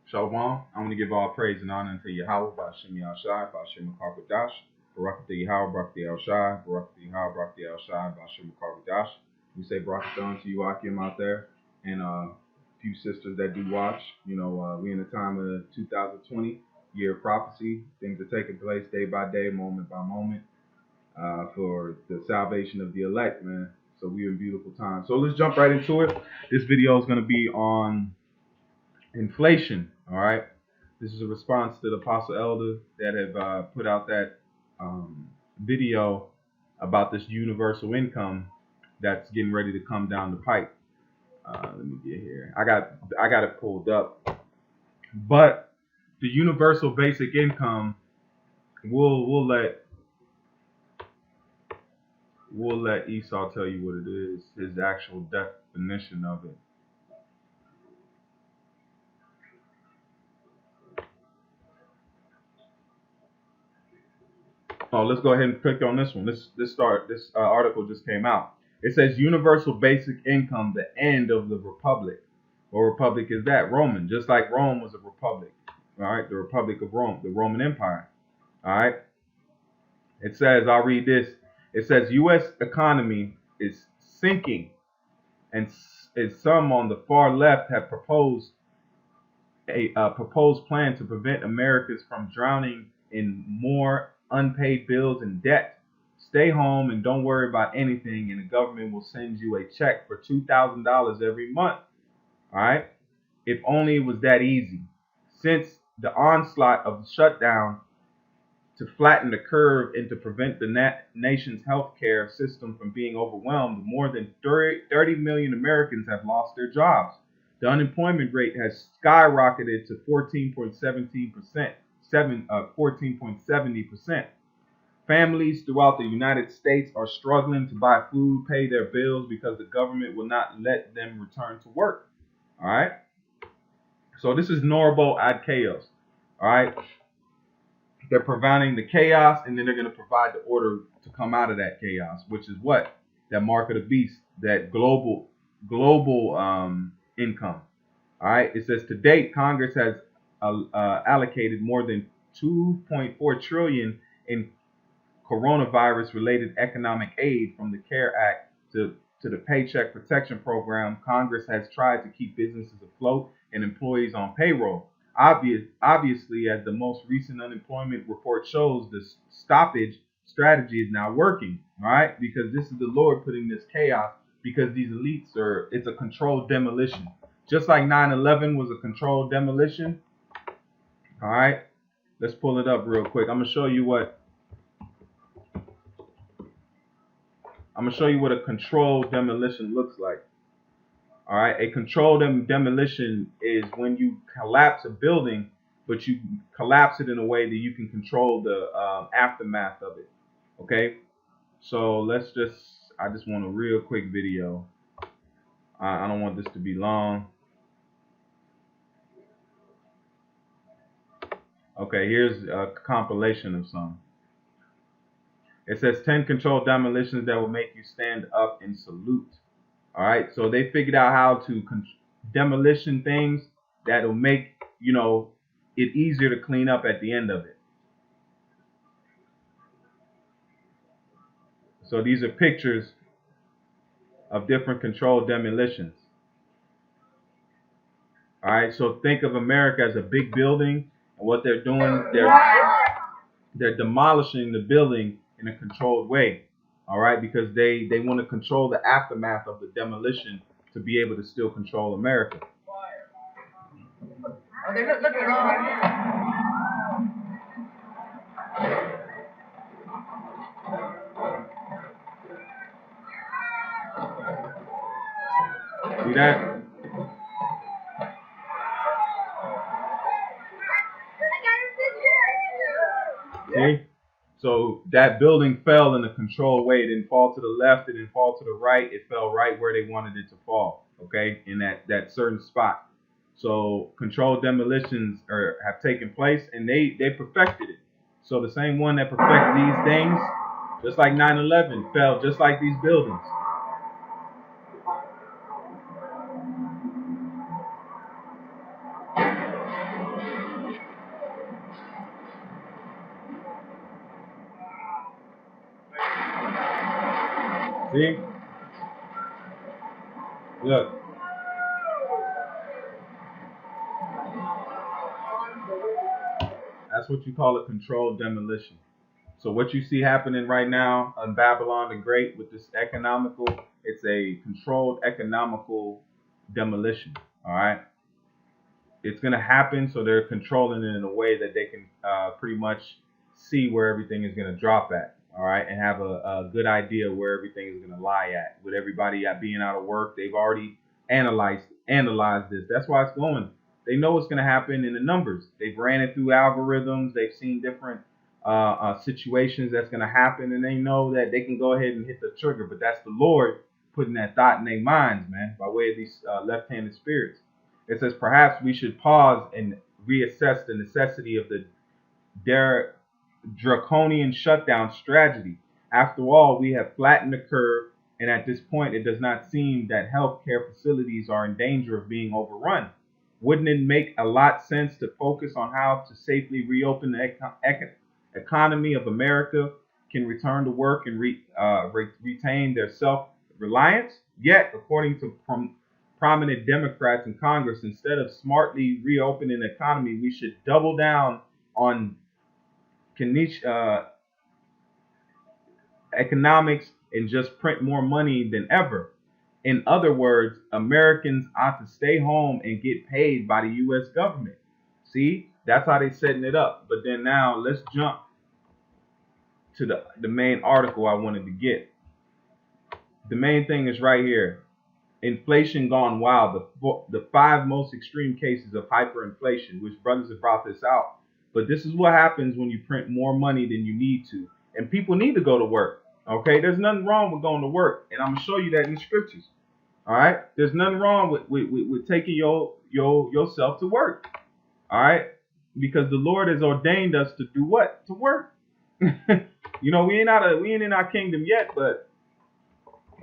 Shalom. I want to give all praise and honor unto Yahweh, Ba'ashem Yahushai, Ba'ashem Makar Barak the Yahweh, Barak the El-Shai, Barak the Yahweh, Barak the El-Shai, Ba'ashem Makar. We say Barak to you, Akim, out there, and a few sisters that do watch. You know, we in the time of 2020, year of prophecy. Things are taking place day by day, moment by moment, for the salvation of the elect, man. So we in beautiful times. So let's jump right into it. This video is going to be on inflation. All right. This is a response to the Apostle Elder that have put out that video about this universal income that's getting ready to come down the pipe. Let me get here. I got it pulled up. But the universal basic income, we'll let Esau tell you what it is, his actual definition of it. Oh, let's go ahead and click on this one. This article just came out. It says universal basic income, the end of the republic. What republic is that? Roman. Just like Rome was a republic. All right, the Republic of Rome, the Roman Empire. All right. It says, I'll read this. It says, U.S. economy is sinking, and some on the far left have proposed a proposed plan to prevent Americans from drowning in more unpaid bills and debt. Stay home and don't worry about anything, and the government will send you a check for $2,000 every month. All right? If only it was that easy. Since the onslaught of the shutdown to flatten the curve and to prevent the nation's healthcare system from being overwhelmed, more than 30 million Americans have lost their jobs. The unemployment rate has skyrocketed to 14.17%, 14.70%. Families throughout the United States are struggling to buy food, pay their bills because the government will not let them return to work. All right. So this is Norbo ad chaos. All right. They're providing the chaos, and then they're going to provide the order to come out of that chaos, which is what? That mark of the beast, that global income. All right. It says to date, Congress has allocated more than 2.4 trillion in coronavirus-related economic aid, from the CARE Act to the Paycheck Protection Program. Congress has tried to keep businesses afloat and employees on payroll. Obviously, as the most recent unemployment report shows, the stoppage strategy is not working, all right? Because this is the Lord putting this chaos, because these elites it's a controlled demolition. Just like 9/11 was a controlled demolition, all right? Let's pull it up real quick. I'm going to show you what a controlled demolition looks like. All right, a controlled demolition is when you collapse a building, but you collapse it in a way that you can control the aftermath of it. Okay, so I just want a real quick video. I don't want this to be long. Okay, here's a compilation of some. It says 10 controlled demolitions that will make you stand up and salute. All right, so they figured out how to demolition things that'll make, it easier to clean up at the end of it. So these are pictures of different controlled demolitions. All right, so think of America as a big building, and what they're doing, they're demolishing the building in a controlled way. All right, because they want to control the aftermath of the demolition to be able to still control America. Oh, they look at all right now. See that? See? So that building fell in a controlled way. It didn't fall to the left. It didn't fall to the right. It fell right where they wanted it to fall. Okay, in that certain spot. So controlled demolitions have taken place, and they perfected it. So the same one that perfected these things, just like 9/11, fell just like these buildings. See? Look, that's what you call a controlled demolition. So what you see happening right now on Babylon the Great with this economical, it's a controlled economical demolition. All right, it's gonna happen, so they're controlling it in a way that they can pretty much see where everything is gonna drop at. All right, and have a good idea where everything is gonna lie at. With everybody being out of work, they've already analyzed this. That's why it's going. They know what's gonna happen in the numbers. They've ran it through algorithms. They've seen different situations that's gonna happen, and they know that they can go ahead and hit the trigger. But that's the Lord putting that thought in their minds, man, by way of these left-handed spirits. It says, perhaps we should pause and reassess the necessity of the draconian shutdown strategy. After all, we have flattened the curve, and at this point, it does not seem that healthcare facilities are in danger of being overrun. Wouldn't it make a lot sense to focus on how to safely reopen the economy of America can return to work and retain their self-reliance? Yet, according to prominent Democrats in Congress, instead of smartly reopening the economy, we should double down on economics and just print more money than ever. In other words, Americans ought to stay home and get paid by the U.S. government. See, that's how they're setting it up. But then now let's jump to the main article I wanted to get. The main thing is right here. Inflation gone wild. The 5 most extreme cases of hyperinflation, which brothers have brought this out. But this is what happens when you print more money than you need to. And people need to go to work. Okay, there's nothing wrong with going to work. And I'm going to show you that in the scriptures. All right, there's nothing wrong with taking yourself to work. All right, because the Lord has ordained us to do what? To work. You know, we ain't in our kingdom yet, but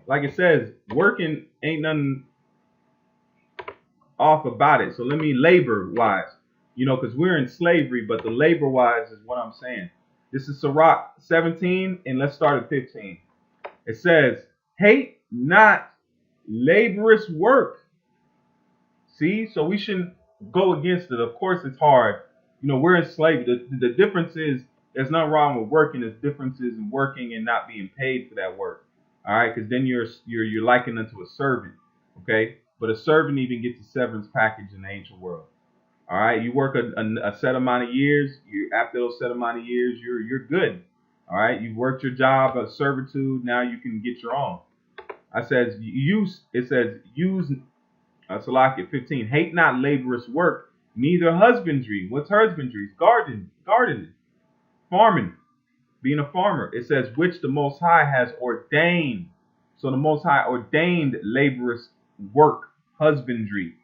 like it says, working ain't nothing off about it. So let me labor wise, you know, because we're in slavery, but the labor wise is what I'm saying. This is Sirach 17, and let's start at 15. It says, hate not laborious work. See, so we shouldn't go against it. Of course, it's hard. You know, we're in slavery. The difference is there's nothing wrong with working. There's differences in working and not being paid for that work. All right, because then you're likened unto a servant. Okay, but a servant even gets a severance package in the ancient world. All right, you work a set amount of years. After those set amount of years, you're good. All right, you've worked your job of servitude. Now you can get your own. It says use Salakia 15. Hate not laborious work, neither husbandry. What's husbandry? Gardening, farming, being a farmer. It says which the Most High has ordained. So the Most High ordained laborious work, husbandry.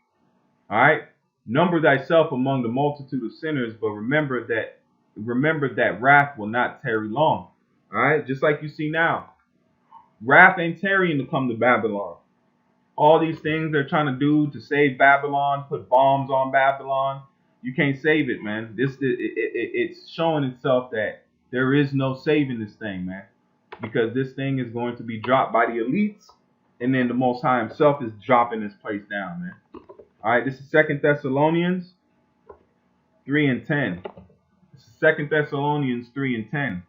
All right. Number thyself among the multitude of sinners, but remember that wrath will not tarry long. All right, just like you see now, wrath ain't tarrying to come to Babylon. All these things they're trying to do to save Babylon, put bombs on Babylon, you can't save it, man. It's showing itself that there is no saving this thing, man, because this thing is going to be dropped by the elites, and then the Most High Himself is dropping this place down, man. All right, this is 2 Thessalonians 3 and 10. This is 2 Thessalonians 3 and 10.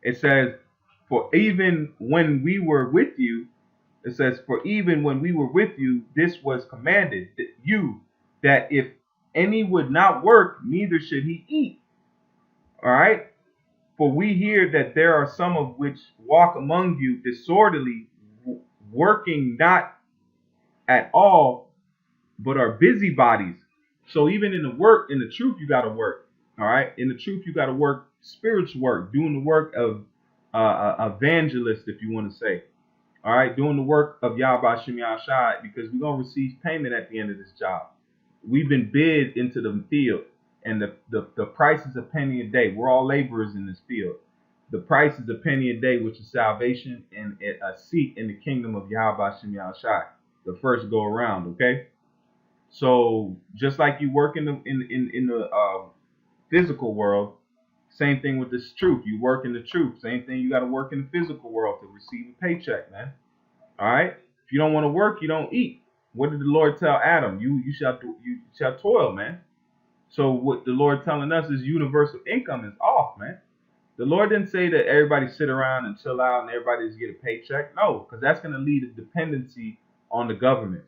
It says, for even when we were with you, it says, for even when we were with you, this was commanded that if any would not work, neither should he eat. All right. For we hear that there are some of which walk among you disorderly, working not at all, but are busybodies. So even in the truth, you got to work. All right. In the truth, you got to work spiritual work, doing the work of evangelist, if you want to say. All right. Doing the work of Yahweh Shem Yahshai, because we're going to receive payment at the end of this job. We've been bid into the field, and the price is a penny a day. We're all laborers in this field. The price is a penny a day, which is salvation and a seat in the kingdom of Yahweh Shem Yahshai, the first go around. Okay. So just like you work in the physical world, Same thing with this truth. You work in the truth. Same thing. You got to work in the physical world to receive a paycheck, man. All right. If you don't want to work, you don't eat. What did the Lord tell Adam? You shall toil, man. So what the Lord telling us is universal income is off, man. The Lord didn't say that everybody sit around and chill out and everybody just get a paycheck. No, because that's going to lead to dependency on the government.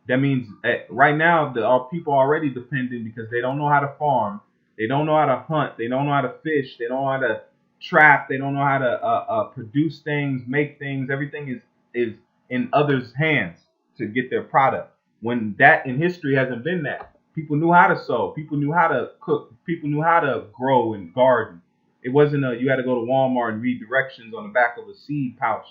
That means right now our people are already dependent because they don't know how to farm, they don't know how to hunt, they don't know how to fish, they don't know how to trap, they don't know how to produce things, make things. Everything is in others' hands to get their product. When that in history hasn't been that. People knew how to sew, people knew how to cook, people knew how to grow and garden. It wasn't you had to go to Walmart and read directions on the back of a seed pouch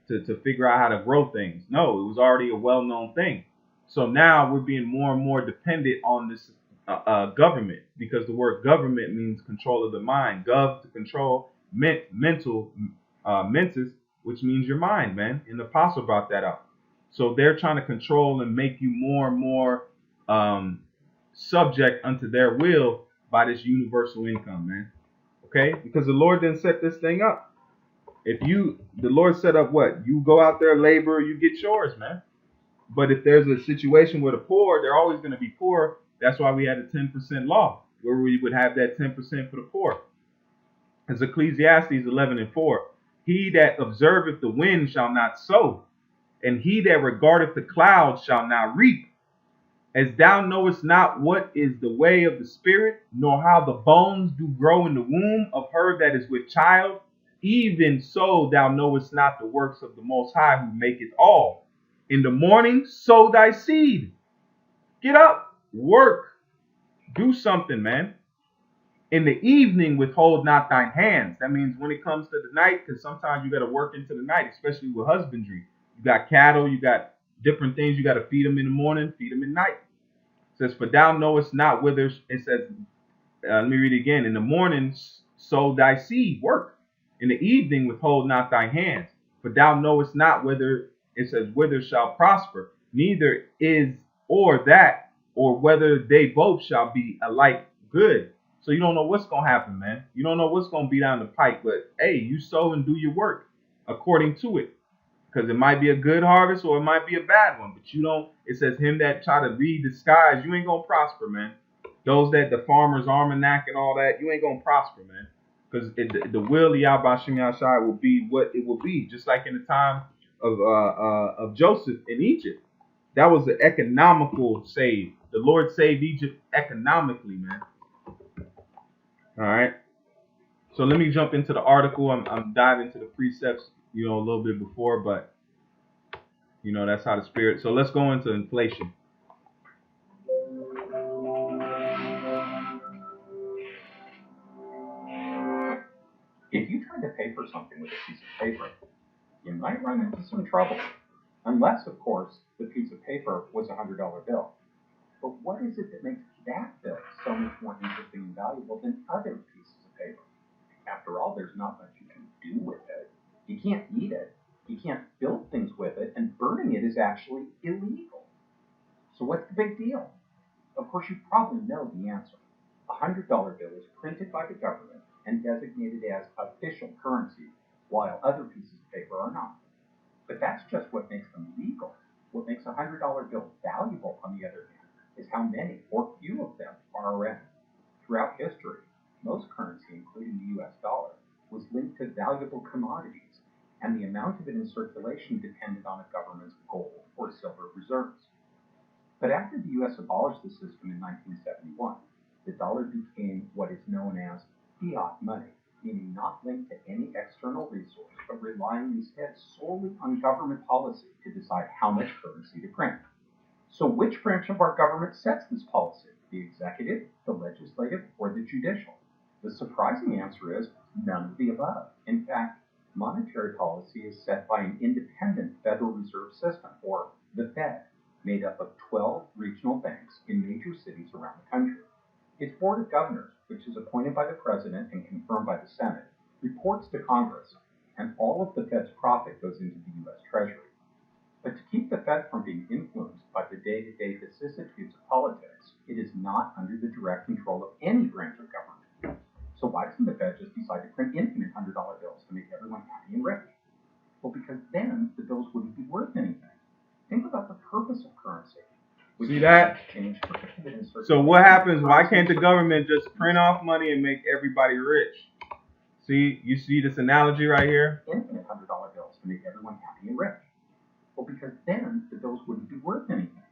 to figure out how to grow things. No, it was already a well-known thing. So now we're being more and more dependent on this government, because the word government means control of the mind. Gov to control, mental, mentis, which means your mind, man. And the apostle brought that up. So they're trying to control and make you more and more subject unto their will by this universal income, man. Okay? Because the Lord didn't set this thing up. The Lord set up what? You go out there, labor, you get yours, man. But if there's a situation with the poor, they're always going to be poor. That's why we had a 10% law, where we would have that 10% for the poor. As Ecclesiastes 11:4, he that observeth the wind shall not sow, and he that regardeth the clouds shall not reap. As thou knowest not what is the way of the spirit, nor how the bones do grow in the womb of her that is with child, even so thou knowest not the works of the Most High, who maketh all. In the morning, sow thy seed. Get up, work, do something, man. In the evening, withhold not thine hands. That means when it comes to the night, because sometimes you got to work into the night, especially with husbandry. You got cattle, you got different things. You got to feed them in the morning, feed them at night. It says, for thou knowest not whether, it says, let me read it again. In the morning, sow thy seed, work. In the evening, withhold not thy hands. For thou knowest not whether, it says, whether shall prosper, neither is or that, or whether they both shall be alike good. So you don't know what's going to happen, man. You don't know what's going to be down the pike, but hey, you sow and do your work according to it. Because it might be a good harvest or it might be a bad one, but you don't, it says him that try to read the skies, you ain't going to prosper, man. Those that the farmer's almanac and all that, you ain't going to prosper, man. Because the will of Yahweh Shem Yahshai will be what it will be, just like in the time of Joseph in Egypt. That was an economical save. The Lord saved Egypt economically, man. All right. So let me jump into the article. I'm diving into the precepts, a little bit before, but that's how the spirit. So let's go into inflation. If you try to pay for something with a piece of paper, you might run into some trouble. Unless, of course, the piece of paper was a $100 bill. But what is it that makes that bill so much more interesting and valuable than other pieces of paper? After all, there's not much you can do with it. You can't eat it. You can't build things with it, and burning it is actually illegal. So what's the big deal? Of course, you probably know the answer. A $100 bill is printed by the government and designated as official currency, while other pieces of paper are not. But that's just what makes them legal. What makes a $100 bill valuable, on the other hand, is how many or few of them are around. Throughout history, most currency, including the US dollar, was linked to valuable commodities, and the amount of it in circulation depended on a government's gold or silver reserves. But after the US abolished the system in 1971, the dollar became what is known as fiat money, meaning not linked to any external resource, but relying instead solely on government policy to decide how much currency to print. So which branch of our government sets this policy? The executive, the legislative, or the judicial? The surprising answer is none of the above. In fact, monetary policy is set by an independent Federal Reserve System, or the Fed, made up of 12 regional banks in major cities around the country. Its Board of Governors, which is appointed by the President and confirmed by the Senate, reports to Congress, and all of the Fed's profit goes into the U.S. Treasury. But to keep the Fed from being influenced by the day-to-day vicissitudes of politics, it is not under the direct control of any branch of government. So why does about the purpose of currency. Which See is that? exchange for goods and services. So what happens? Why can't the government just print off money and make everybody rich? See, you see this analogy right here? Infinite $100 bills to make everyone happy and rich. Well, because then the bills wouldn't be worth anything.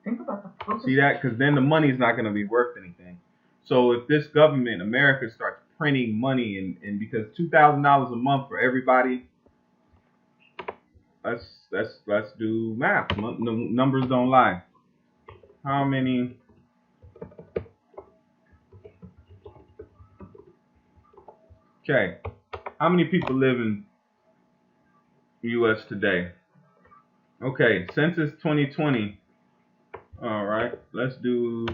Think about the purpose. See that? Because then the money's not going to be worth anything. So if this government, America, starts printing money and because $2,000 a month for everybody, let's do math. Numbers don't lie. How many? Okay. How many people live in the U.S. today? Okay. Census 2020. All right. Let's do.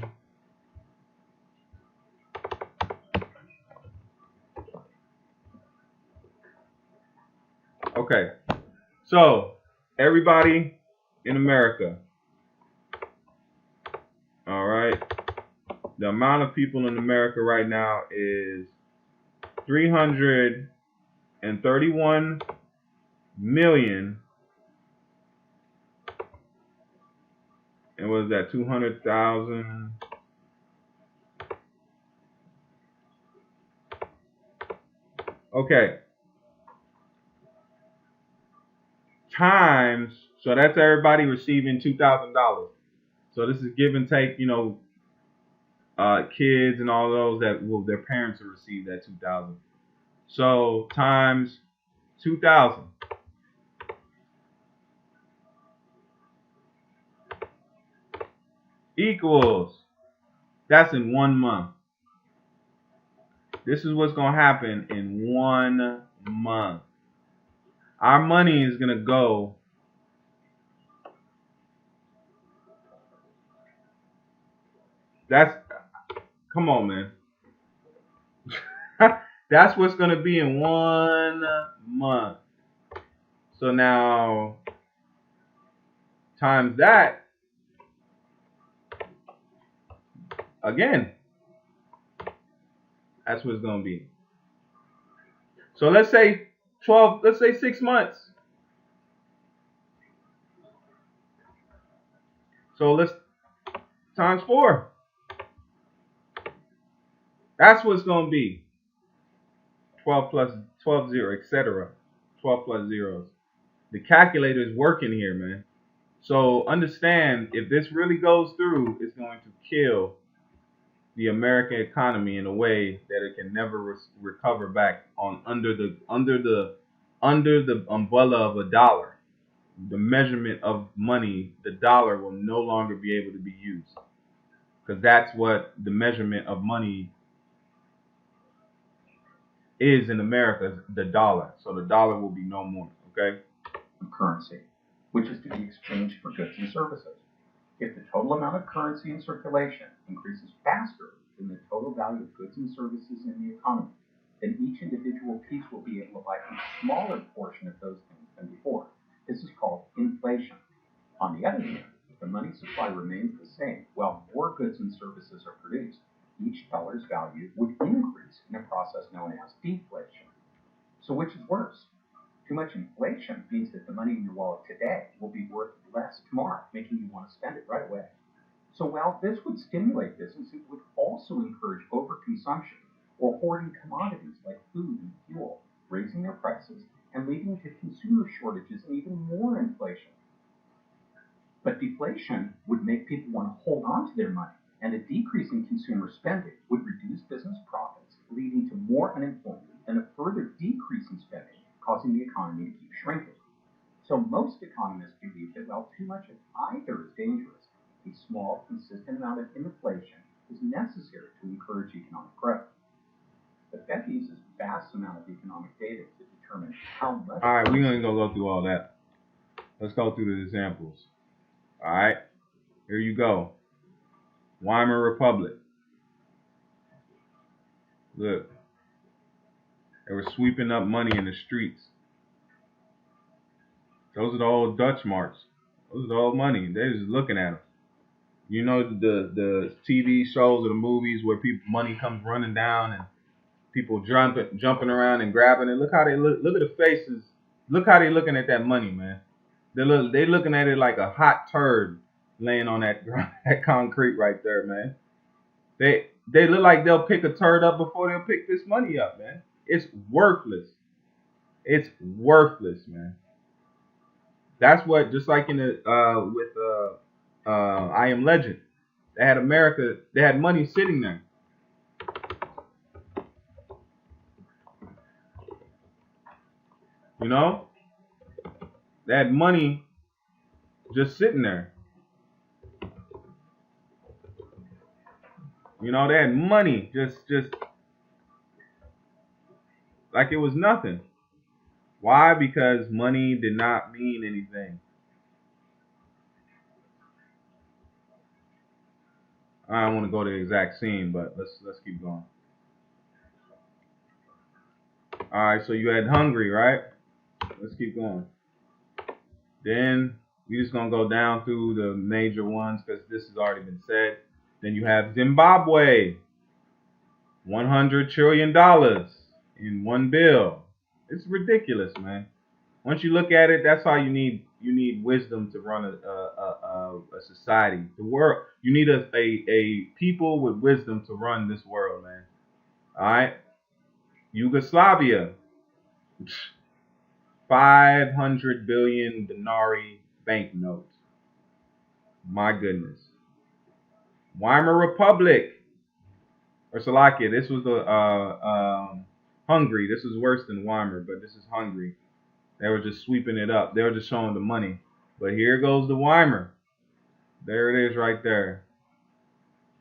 Okay. So everybody in America. All right. The amount of people in America right now is 331 million. And what is that? 200,000. Okay. Times, so that's everybody receiving $2,000. So this is give and take, kids and all those that their parents will receive that 2,000. So times 2,000 equals, that's in 1 month. This is what's gonna happen in 1 month. Our money is gonna go. Come on, man. That's what's gonna be in 1 month. So now times that again. That's what it's gonna be. So let's say 6 months. So let's times 4. That's what it's gonna be. 12 plus 12 0, etc. 12 plus zeros. The calculator is working here, man. So understand, if this really goes through, it's going to kill the American economy in a way that it can never recover back under the umbrella of a dollar. The measurement of money, the dollar will no longer be able to be used, because that's what the measurement of money is in America, the dollar. So the dollar will be no more. Okay. Currency, which is to be exchanged for goods and services. If the total amount of currency in circulation increases faster than the total value of goods and services in the economy, then each individual piece will be able to buy a smaller portion of those things than before. This is called inflation. On the other hand, if the money supply remains the same while more goods and services are produced, each dollar's value would increase in a process known as deflation. So which is worse? Too much inflation means that the money in your wallet today will be worth less tomorrow, making you want to spend it right away. So while this would stimulate business, it would also encourage overconsumption or hoarding commodities like food and fuel, raising their prices and leading to consumer shortages and even more inflation. But deflation would make people want to hold on to their money, and a decrease in consumer spending would reduce business profits, leading to more unemployment and a further decrease in spending, causing the economy to keep shrinking. So most economists believe that while too much of either is dangerous, a small, consistent amount of inflation is necessary to encourage economic growth. The Fed uses vast amount of economic data to determine how much. All right, we ain't gonna go through all that. Let's go through the examples. All right, here you go. Weimar Republic. Look, they were sweeping up money in the streets. Those are the old Dutch marks. Those are the old money. They're just looking at them. You know the TV shows or the movies where money comes running down and people jumping around and grabbing it. Look how they look. Look at the faces. Look how they looking at that money, man. They looking at it like a hot turd laying on that that concrete right there, man. They look like they'll pick a turd up before they'll pick this money up, man. It's worthless. It's worthless, man. That's what, just like in the with I Am Legend, they had America. They had money sitting there. You know, they had money just sitting there. You know, they had money just like it was nothing. Why? Because money did not mean anything. I don't want to go to the exact scene, but let's keep going. All right, so you had Hungary, right? Let's keep going. Then we just gonna go down through the major ones because this has already been said. Then you have Zimbabwe, $100 trillion in one bill. It's ridiculous, man. Once you look at it, that's how you need wisdom to run a society. The world, you need a people with wisdom to run this world, man. All right, Yugoslavia, 500 billion denarii banknotes. My goodness. Weimar Republic, or Slovakia. This was the Hungary. This is worse than Weimar, but this is Hungary. They were just sweeping it up. They were just showing the money. But here goes the Weimar. There it is right there.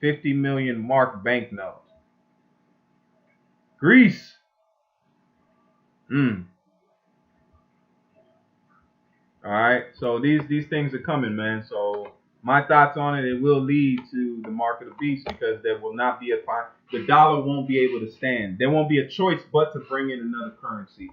50 million mark banknote. Greece. All right. So these things are coming, man. So my thoughts on it, it will lead to the mark of the beast because there will not be the dollar won't be able to stand. There won't be a choice but to bring in another currency.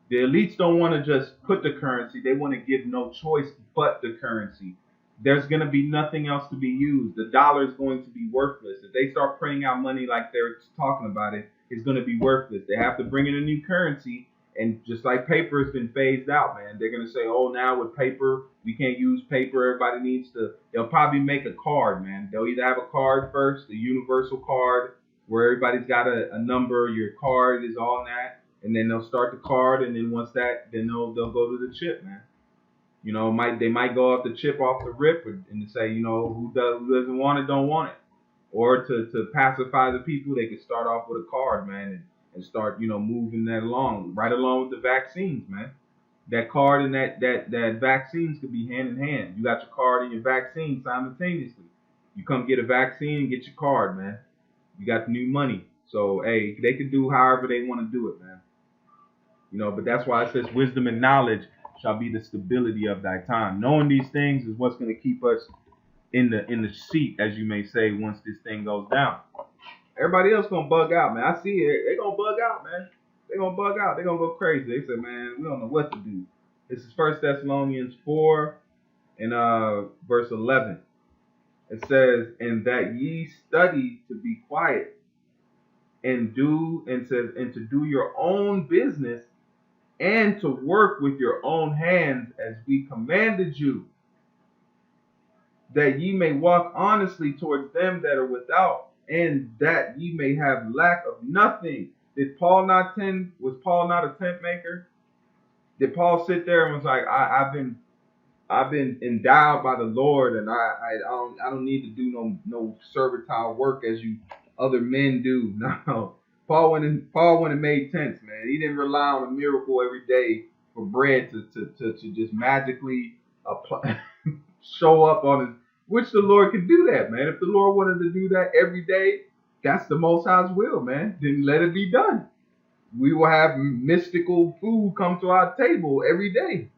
The elites don't want to just put the currency. They want to give no choice but the currency. There's going to be nothing else to be used. The dollar is going to be worthless. If they start printing out money like they're talking about it, it's going to be worthless. They have to bring in a new currency. And just like paper has been phased out, man, they're going to say, oh, now with paper, we can't use paper. Everybody needs to, they'll probably make a card, man. They'll either have a card first, a universal card, where everybody's got a number, your card is on that. And then they'll start the card, and then once that, then they'll go to the chip, man. You know, they might go off the chip off the rip and say, you know, who doesn't want it, don't want it. Or to pacify the people, they could start off with a card, man, and start, you know, moving that along, right along with the vaccines, man. That card and that vaccines could be hand in hand. You got your card and your vaccine simultaneously. You come get a vaccine and get your card, man. You got the new money. So, hey, they can do however they want to do it, man. You know, but that's why it says wisdom and knowledge shall be the stability of thy time. Knowing these things is what's going to keep us in the seat, as you may say, once this thing goes down. Everybody else gonna bug out, man. I see it. They gonna bug out, man. They gonna bug out. They gonna go crazy. They say, man, we don't know what to do. This is 1 Thessalonians 4 and verse 11. It says, and that ye study to be quiet and to do your own business and to work with your own hands as we commanded you, that ye may walk honestly towards them that are without, and that ye may have lack of nothing. Was Paul not a tent maker? Did Paul sit there and was like, I've been endowed by the Lord, and I don't need to do no servitile work as you other men do? No. Paul went and made tents, man. He didn't rely on a miracle every day for bread to just magically apply, show up on his, which the Lord could do that, man. If the Lord wanted to do that every day, that's the Most High's will, man. Then let it be done. We will have mystical food come to our table every day.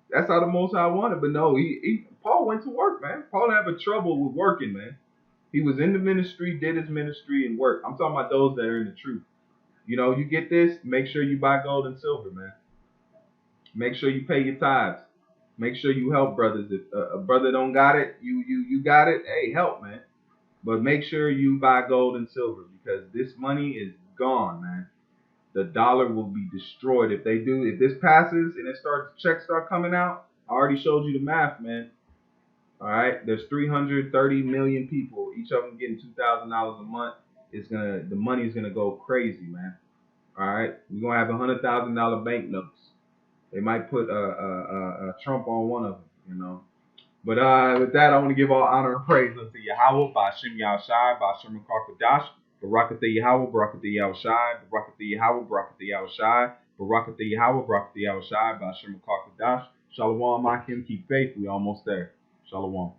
That's how the Most High wanted. But no, Paul went to work, man. Paul didn't have a trouble with working, man. He was in the ministry, did his ministry, and worked. I'm talking about those that are in the truth. You know, you get this, make sure you buy gold and silver, man. Make sure you pay your tithes. Make sure you help brothers. If a brother don't got it, you got it. Hey, help, man. But make sure you buy gold and silver because this money is gone, man. The dollar will be destroyed if they do. If this passes and checks start coming out, I already showed you the math, man. All right, there's 330 million people. Each of them getting $2,000 a month. The money's gonna go crazy, man. All right, we're gonna have $100,000 banknotes. They might put a Trump on one of them, you know. But with that, I want to give all honor and praise unto Yahweh, Ba'ashem Yahushai, Ba'ashem Karkadash, Barakatha Yahweh, Barakatha Yahushai, Barakatha Yahweh, Barakatha Yahushai, Barakatha Yahweh, Barakatha Yahushai, Ba'ashem Karkadash. Shalom, Akim, keep faith. We almost there. Shalom.